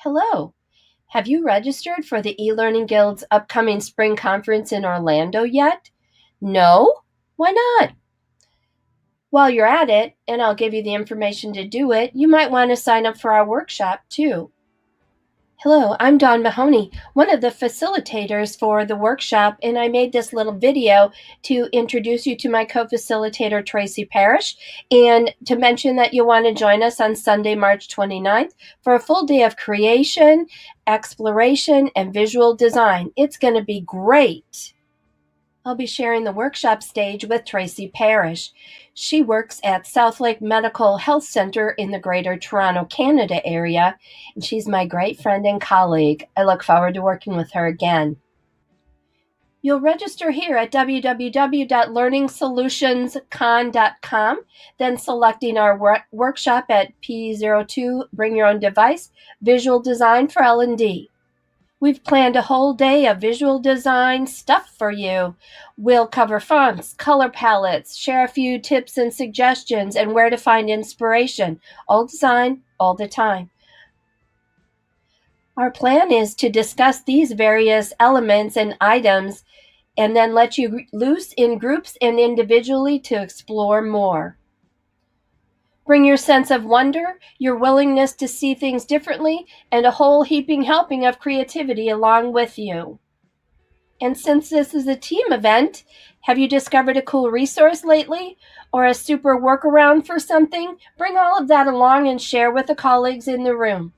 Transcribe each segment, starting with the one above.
Hello. Have you registered for the e-learning guild's upcoming spring conference in Orlando yet? No? Why not? While you're at it, and I'll give you the information to do it, you might want to sign up for our workshop too. Hello, I'm Dawn Mahoney, one of the facilitators for the workshop, and I made this little video to introduce you to my co-facilitator, Tracy Parish, and to mention that you'll want to join us on Sunday, March 29th for a full day of creation, exploration, and visual design. It's going to be great. I'll be sharing the workshop stage with Tracy Parish. She works at Southlake Medical Health Center in the Greater Toronto, Canada area, and she's my great friend and colleague. I look forward to working with her again. You'll register here at www.learningsolutionscon.com, then selecting our workshop at P02, Bring Your Own Device, Visual Design for L&D. We've planned a whole day of visual design stuff for you. We'll cover fonts, color palettes, share a few tips and suggestions, and where to find inspiration. All design, all the time. Our plan is to discuss these various elements and items and then let you loose in groups and individually to explore more. Bring your sense of wonder, your willingness to see things differently, and a whole heaping helping of creativity along with you. And since this is a team event, have you discovered a cool resource lately or a super workaround for something? Bring all of that along and share with the colleagues in the room.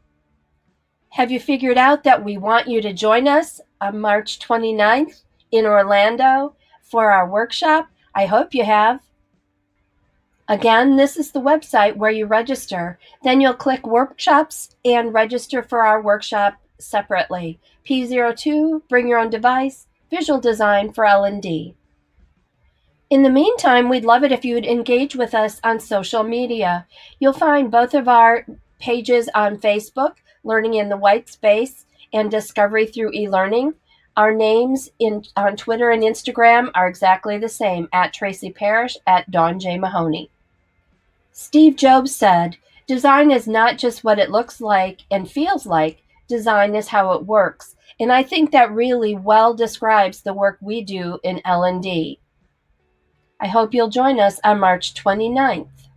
Have you figured out that we want you to join us on March 29th in Orlando for our workshop? I hope you have. Again, this is the website where you register. Then you'll click workshops and register for our workshop separately. P02, Bring Your Own Device, Visual Design for L&D. In the meantime, we'd love it if you would engage with us on social media. You'll find both of our pages on Facebook, Learning in the White Space and Discovery Through eLearning. Our names on Twitter and Instagram are exactly the same, at Tracy Parish, at Dawn J. Mahoney. Steve Jobs said, "Design is not just what it looks like and feels like, design is how it works." And I think that really well describes the work we do in L&D. I hope you'll join us on March 29th.